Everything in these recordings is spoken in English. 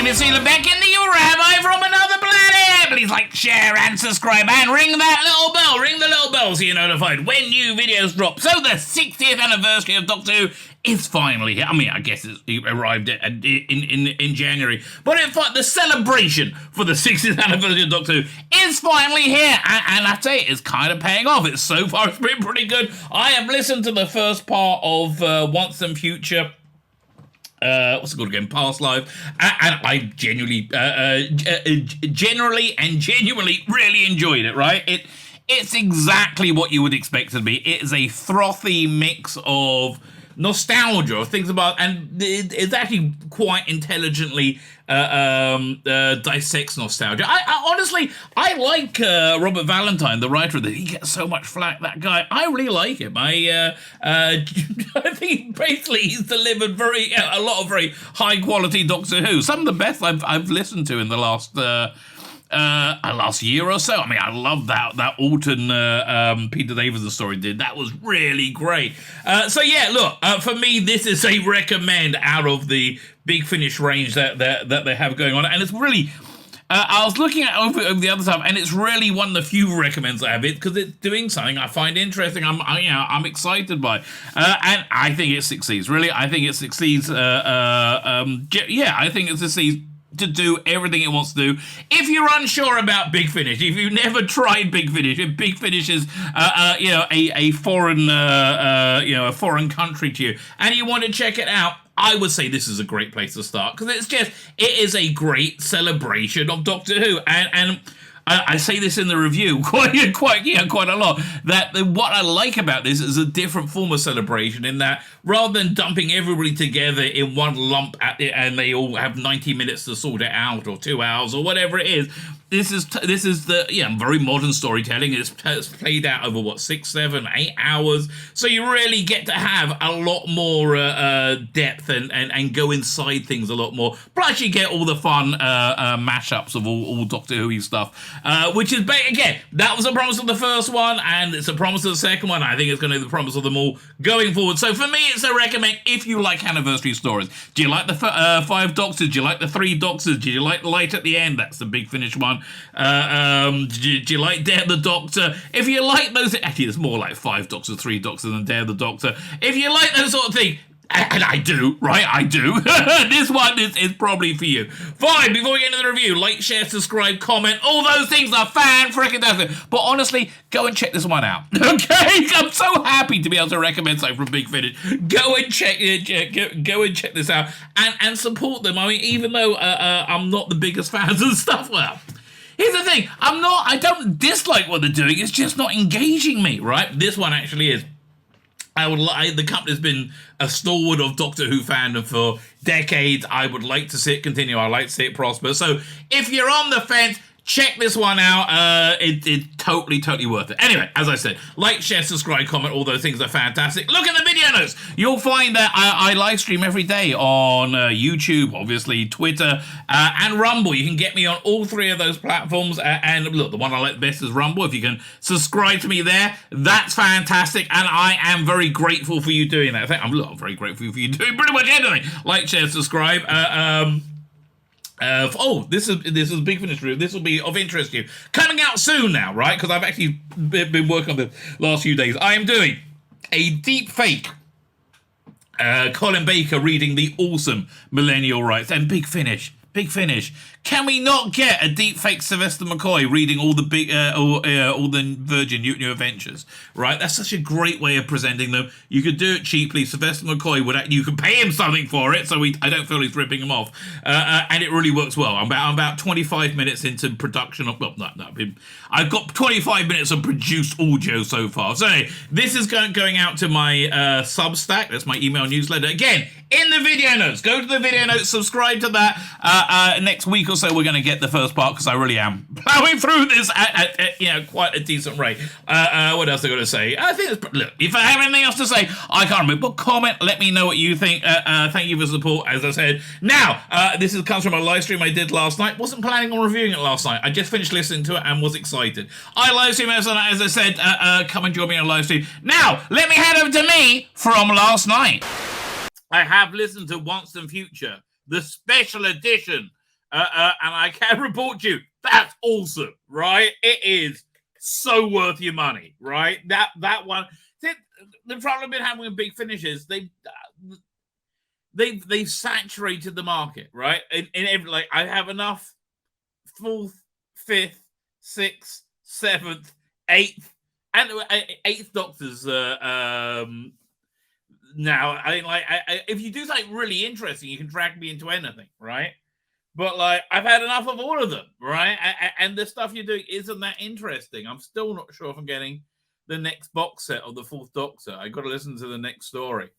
Tzvi Lebetkin, the rabbi from another planet. Please like, share, and subscribe, and ring that little bell. Ring the little bell so you're notified when new videos drop. So the 60th anniversary of Doctor Who is finally here. I mean, I guess it arrived in January, but in fact, the celebration for the 60th anniversary of Doctor Who is finally here, and I tell you, it's kind of paying off. It's so far, it's been pretty good. I have listened to the first part of Once and Future. What's it called again? Past Life, and I genuinely really enjoyed it. Right? It's exactly what you would expect it to be. It is a frothy mix of nostalgia, or things about, and it's actually quite intelligently dissects nostalgia. I honestly, I like Robert Valentine, the writer of this. He gets so much flack, that guy. I really like him. I think basically he's delivered a lot of very high quality Doctor Who. Some of the best I've listened to in the last year or so. I mean, I love that Alton Peter Davison story did. That was really great. So yeah, look, for me, this is a recommend out of the Big Finish range that they have going on, and it's really. I was looking at over the other stuff, and it's really one of the few recommends I have it because it's doing something I find interesting. I'm excited by, and I think it succeeds. Really, I think it succeeds. I think it succeeds to do everything it wants to do. If you're unsure about Big Finish, if you've never tried Big Finish, if Big Finish is a foreign a foreign country to you, and you want to check it out, I would say this is a great place to start because it is a great celebration of Doctor Who, and I say this in the review quite a lot, that what I like about this is a different form of celebration in that rather than dumping everybody together in one lump and they all have 90 minutes to sort it out or 2 hours or whatever it is, this is the very modern storytelling. It's played out over 6, 7, 8 hours, so you really get to have a lot more depth and go inside things a lot more. Plus, you get all the fun mashups of all Doctor Who stuff, which is again, that was a promise of the first one, and it's a promise of the second one. I think it's going to be the promise of them all going forward. So for me, it's a recommend if you like anniversary stories. Do you like the 5 Doctors? Do you like the 3 Doctors? Do you like the light at the end? That's the Big Finish one. Do you like Dare the Doctor? If you like those, actually it's more like 5 Doctors, 3 Doctors than Dare the Doctor. If you like those sort of things, and I do, right? I do. This one is probably for you. Fine, before we get into the review, like, share, subscribe, comment, all those things are fan-freaking-tastic. But honestly, go and check this one out. Okay? I'm so happy to be able to recommend something from Big Finish. Go and check this out and support them. I mean, even though I'm not the biggest fans and stuff, well, here's the thing. I don't dislike what they're doing. It's just not engaging me, right? This one actually is. The company's been a stalwart of Doctor Who fandom for decades. I would like to see it continue. I'd like to see it prosper. So if you're on the fence, check this one out. It's totally worth it. Anyway, as I said, like, share, subscribe, comment, all those things are fantastic. Look at the video notes. You'll find that I live stream every day on YouTube, obviously, Twitter, and Rumble. You can get me on all 3 of those platforms. And look, the one I like the best is Rumble. If you can subscribe to me there, that's fantastic. And I am very grateful for you doing that. I'm very grateful for you doing pretty much anything. Like, share, subscribe. This is Big Finish review. This will be of interest to you. Coming out soon now, right? Because I've actually been working on the last few days. I am doing a deep fake Colin Baker reading the awesome Millennial Rights and Big Finish. Can we not get a deep fake Sylvester McCoy reading all the all the Virgin New Adventures? Right, that's such a great way of presenting them. You could do it cheaply. Sylvester McCoy you could pay him something for it, so I don't feel he's ripping him off, and it really works well. I'm about 25 minutes into production. I've got 25 minutes of produced audio so far. So anyway, this is going out to my Substack. That's my email newsletter. Again, in the video notes. Go to the video notes. Subscribe to that. Next week or so, we're going to get the first part because I really am plowing through this at quite a decent rate. What else I got to say? I think look, if I have anything else to say, I can't remember. But comment, let me know what you think. Thank you for support, as I said. Now, this comes from a live stream I did last night. Wasn't planning on reviewing it last night. I just finished listening to it and was excited. I live stream as I said. Come and join me on a live stream. Now, let me head over to me from last night. I have listened to Once and Future, the special edition And I can report to you, that's awesome, right? It is so worth your money, right? That one. The problem I've been having with Big Finish is they've saturated the market, right? In every, like, I have enough 4th, 5th, 6th, 7th, 8th, and 8th Doctors. Now, if you do something really interesting, you can drag me into anything, right? But like, I've had enough of all of them, right? And the stuff you're doing isn't that interesting. I'm still not sure if I'm getting the next box set of the 4th Doctor. I got to listen to the next story.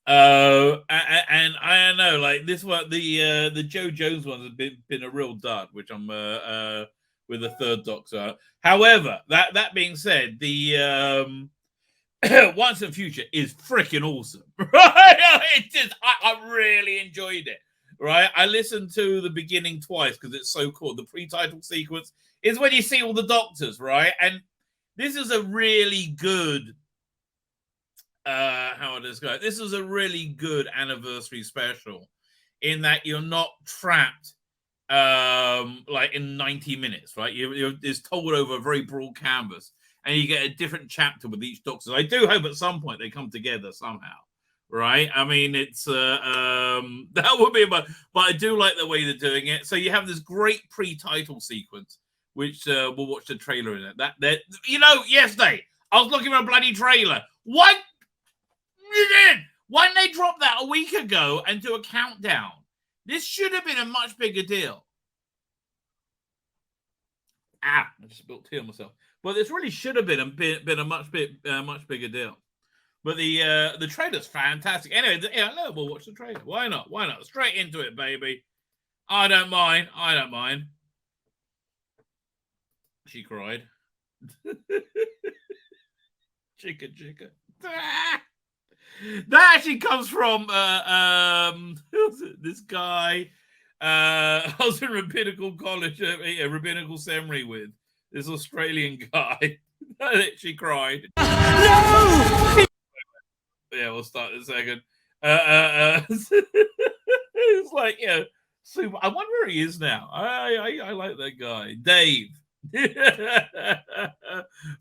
And I don't know, like this one, the Joe Jones one has been a real dud, which I'm with the 3rd Doctor. However, that being said, the Once in Future is freaking awesome, right? I really enjoyed it, right? I listened to the beginning twice because it's so cool. The pre-title sequence is when you see all the Doctors, right? And this is a really good how I describe it. This is a really good anniversary special in that you're not trapped like in 90 minutes, right? It's told over a very broad canvas, and you get a different chapter with each Doctor. I do hope at some point they come together somehow, right? I mean, it's that would be but I do like the way they're doing it. So you have this great pre-title sequence, which we'll watch the trailer in it. That yesterday I was looking at a bloody trailer. What? Why didn't they drop that a week ago and do a countdown? This should have been a much bigger deal. I just spilled tea on myself. But this really should have been a much bigger deal. But the trailer's fantastic. Anyway, we'll watch the trailer. Why not? Why not? Straight into it, baby. I don't mind. She cried. Chicka. That actually comes from this guy I was in rabbinical college, a rabbinical seminary with this Australian guy. She cried. No! Yeah, we'll start in a second. It's like, super. I wonder where he is now. I like that guy, Dave.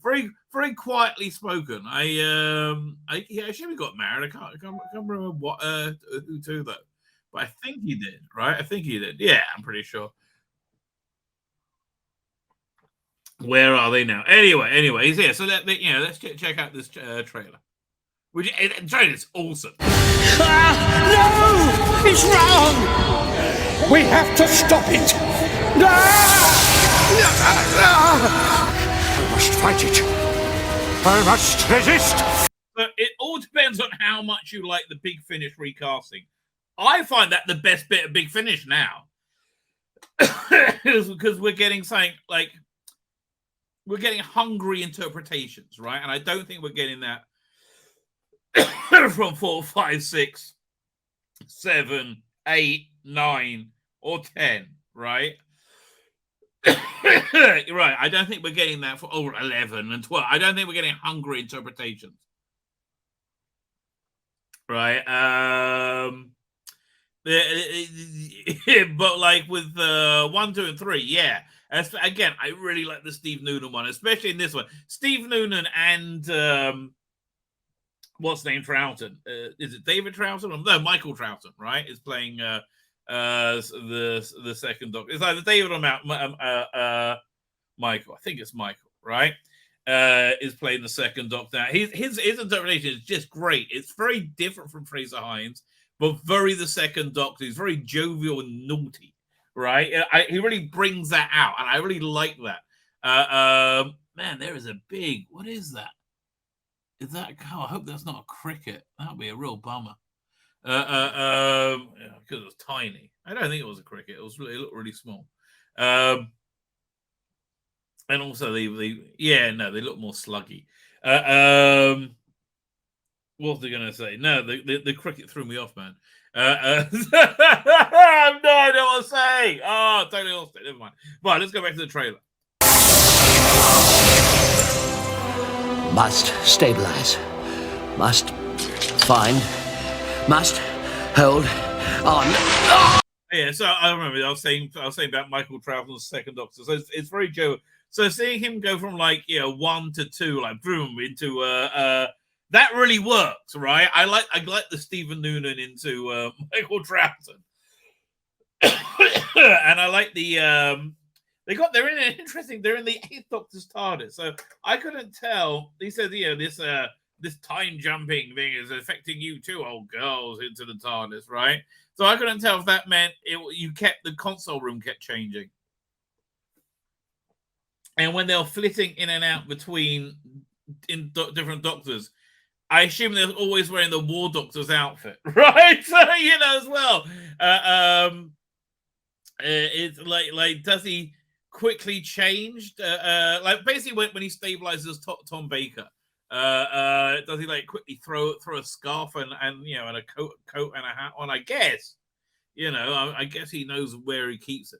Very quietly spoken. He actually got married. I can't remember what who to though, but I think he did. Right? I think he did. Yeah, I'm pretty sure. Where are they now? Anyway, he's here. So let's check out this trailer. Which trailer's awesome. No, it's wrong. We have to stop it. I must fight it. I must resist. But it all depends on how much you like the Big Finish recasting. I find that the best bit of Big Finish now. Because we're getting something like, we're getting hungry interpretations, right? And I don't think we're getting that from 4, 5, 6, 7, 8, 9, or 10, right? Right. I don't think we're getting that for 11 and 12. I don't think we're getting hungry interpretations. Right. But like with 1, 2, and 3, yeah. Again, I really like the Steve Noonan one, especially in this one. Steve Noonan and what's name Troughton? Is it David Troughton? No, Michael Troughton, right? Is playing the second Doctor. It's either David or Michael. I think it's Michael, right? Is playing the second Doctor. His interpretation is just great. It's very different from Fraser Hines, but very the second Doctor. He's very jovial and naughty, right? He really brings that out, and I really like that. Man, there is a big. What is that? Is that a cow? I hope that's not a cricket. That would be a real bummer. Because it was tiny. I don't think it was a cricket. It looked really small. And also they look more sluggy. What was they going to say? No, the cricket threw me off, man. I have no idea what to say. Oh, totally lost it. Never mind. Right, let's go back to the trailer. Must stabilize. Must find. Must hold on. Yeah, so I remember I was saying about Michael Troughton's second Doctor. So it's very Joe. So seeing him go from like 1 to 2, like boom, into that really works, right? I like the Stephen Noonan into Michael Troughton, and I like the they're in an interesting. They're in the Eighth Doctor's TARDIS, so I couldn't tell. He said this time jumping thing is affecting you too, old girls, into the TARDIS, right? So I couldn't tell if that meant you kept the console room kept changing. And when they're flitting in and out between different doctors, I assume they're always wearing the War Doctor's outfit, right? So, as well. It's like does he quickly change? Like basically when he stabilizes Tom Baker, does he like quickly throw a scarf and and a coat and a hat on? I guess. I guess he knows where he keeps it.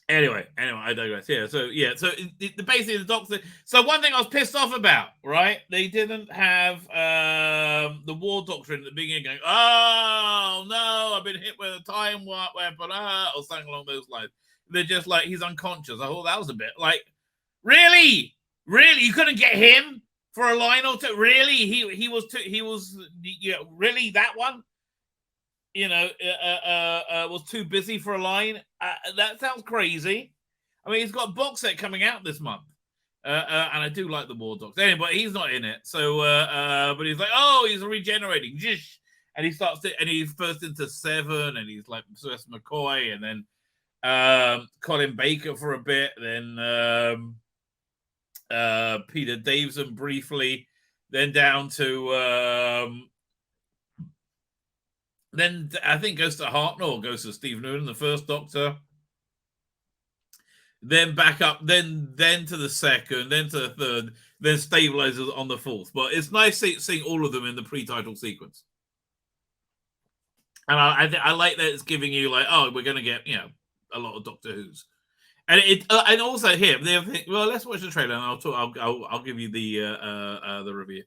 Anyway, I digress. So basically the Doctor. So one thing I was pissed off about, right? They didn't have the War Doctor in the beginning going, "Oh no, I've been hit with a time warp weapon," or something along those lines. They're just like, he's unconscious. I thought that was a bit like, really, you couldn't get him for a line or two. Really, he was really that one. Was too busy for a line. That sounds crazy. I mean, he's got a box set coming out this month. And I do like the War Dogs. Anyway, he's not in it. So, but he's like, oh, he's regenerating. And he starts to, and he's first into 7, and he's like Sylvester McCoy, and then Colin Baker for a bit, then Peter Davison briefly, then down to then I think goes to Hartnell, goes to Steve Noonan, the first Doctor. Then back up, then to the second, then to the third, then stabilizes on the fourth. But it's nice seeing all of them in the pre-title sequence. And I like that it's giving you like, oh, we're going to get a lot of Doctor Who's, and and also here the other thing. Well, let's watch the trailer, and I'll give you the review.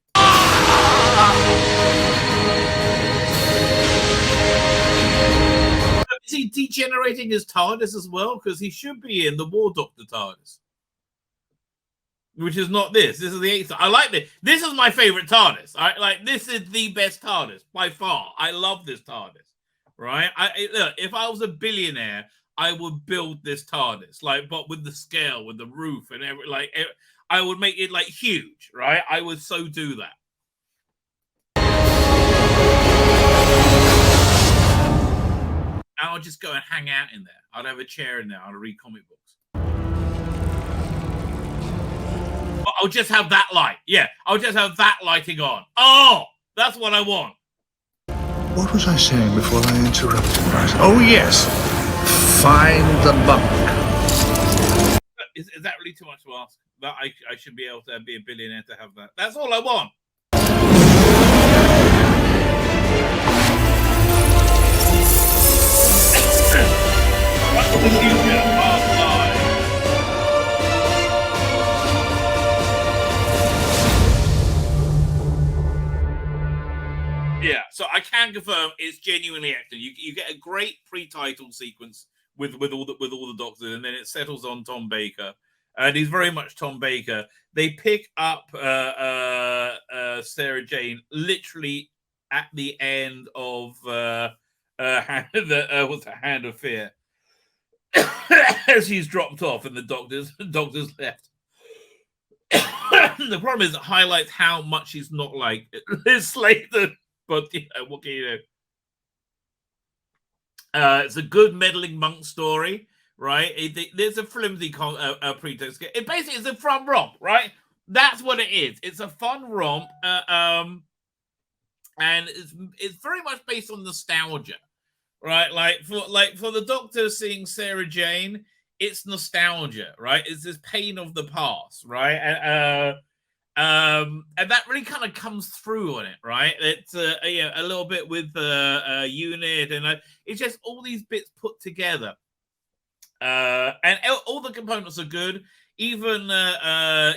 Is he degenerating his TARDIS as well? Because he should be in the War Doctor TARDIS, which is not this. This is the 8th. I like this. This is my favorite TARDIS. This is the best TARDIS by far. I love this TARDIS. Right? Look, if I was a billionaire, I would build this TARDIS, but with the scale, with the roof, and I would make it huge. Right? I would so do that. And I'll just go and hang out in there. I'd have a chair in there. I'd read comic books. But I'll just have that light. Yeah, I'll just have that lighting on. Oh, that's what I want. What was I saying before I interrupted myself? Oh, yes. Find the bunk. Is that really too much to ask? That I should be able to be a billionaire to have that. That's all I want. Yeah, so I can confirm it's genuinely excellent. You get a great pre-title sequence with all the Doctors, and then it settles on Tom Baker, and he's very much Tom Baker. They pick up Sarah Jane literally at the end of Hand of Fear. As he's dropped off and the doctor's left. The problem is it highlights how much he's not like Liz Slater, but what can you do? It's a good meddling monk story, right? There's a flimsy pretext. It basically is a fun romp, right? That's what it is. It's a fun romp, and it's very much based on nostalgia. Right, for the Doctor seeing Sarah Jane, it's nostalgia, right? It's this pain of the past, right? And that really kind of comes through on it, right? It's a little bit with the unit, and it's just all these bits put together, and all the components are good. Even the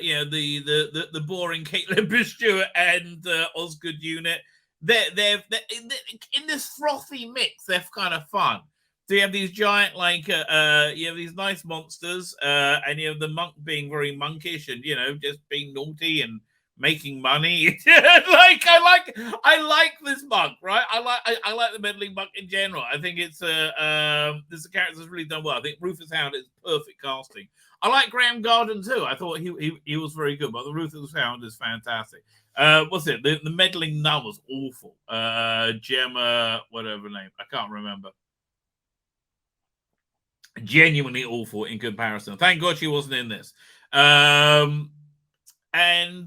boring Caitlin Stewart and Osgood unit. they're in this frothy mix. They're kind of fun. So you have these giant, like, you have these nice monsters, and you have the monk being very monkish and, you know, just being naughty and making money. Like, I like this monk, right? I like the meddling monk in general. I think it's this character's really done well. I think Rufus Hound is perfect casting. I like Graham Garden too. I thought he was very good, but the Rufus Hound is fantastic. What's it? The meddling nun was awful. Gemma, whatever her name, I can't remember. Genuinely awful in comparison. Thank God she wasn't in this. Yeah, no,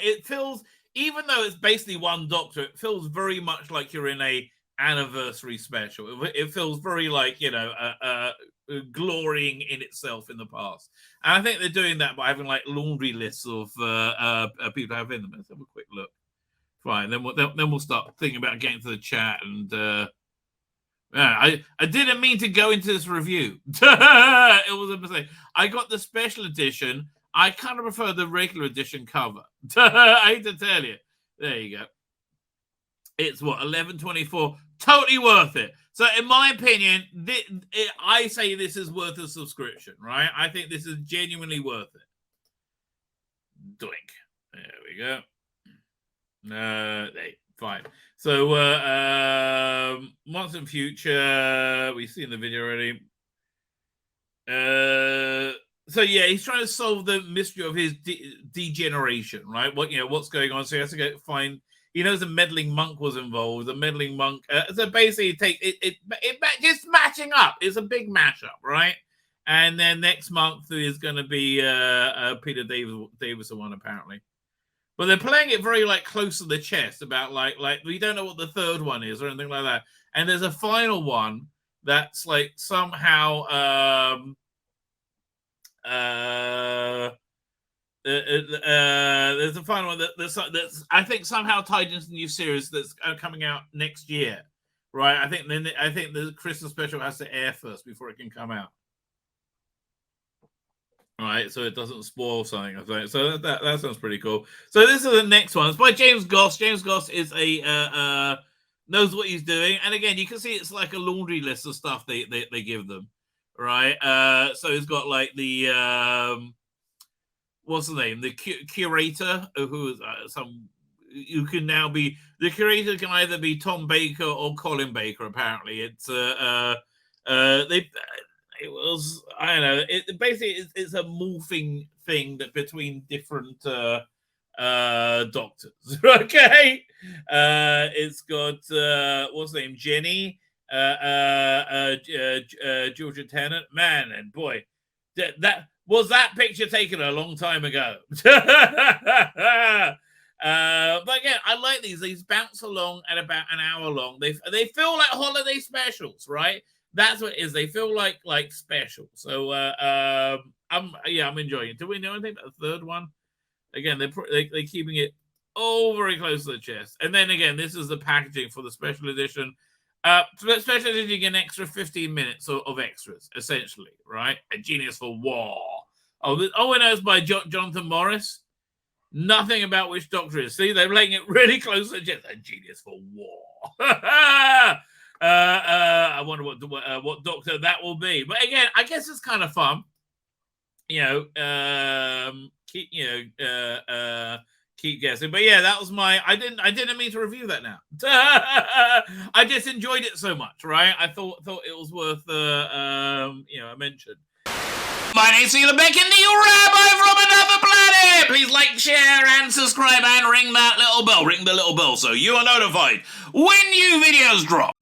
it feels, even though it's basically one Doctor, it feels very much like you're in a anniversary special. It feels very like, you know, glorying in itself in the past. And I think they're doing that by having like laundry lists of people have in them. Let's have a quick look. Fine, then we'll start thinking about getting to the chat. And I didn't mean to go into this review. It was a mistake. I got the special edition. I kind of prefer the regular edition cover. I hate to tell you. There you go. It's what, $11.24. Totally worth it. So, in my opinion, I say this is worth a subscription, right? I think this is genuinely worth it. Doink. There we go. Fine. So, Monster Future, we've seen the video already. So yeah, he's trying to solve the mystery of his degeneration, right? What's going on? So he has to go find. He knows a meddling monk was involved. The meddling monk. So basically, just matching up. It's a big mashup, right? And then next month is going to be Peter Davison one, apparently. But they're playing it very like close to the chest about like we don't know what the third one is or anything like that. And there's a final one that's like somehow there's a final one that's I think somehow tied into the new series that's coming out next year, right? I think the Christmas special has to air first before it can come out. All right, so it doesn't spoil something. So that sounds pretty cool. So this is the next one. It's by James Goss. James Goss is a knows what he's doing, and again, you can see it's like a laundry list of stuff they give them, right? So he's got like the what's the name? The curator, who is who can now be the curator can either be Tom Baker or Colin Baker. Apparently, it's it was, I don't know. It basically it's a morphing thing that between different doctors. Okay, it's got what's the name? Jenny, Georgia Tennant. Man and boy, that picture taken a long time ago. But again, I like these. These bounce along at about an hour long. They feel like holiday specials, right? That's what it is. They feel like special. So I'm enjoying it. Do we know anything about the third one? Again, they're keeping it all very close to the chest. And then again, this is the packaging for the special edition. Special edition, you get an extra 15 minutes of extras, essentially, right? A Genius for War. And it's by Jonathan Morris. Nothing about which Doctor is. See, they're playing it really close to the chest. A Genius for War. I wonder what Doctor that will be. But again, I guess it's kind of fun. Keep guessing. But yeah, that was my. I didn't mean to review that now. I just enjoyed it so much, right? I thought it was worth a mention. My name's Tzvi Lebetkin, the rabbi from another planet. Please like, share, and subscribe, and ring that little bell. Ring the little bell so you are notified when new videos drop.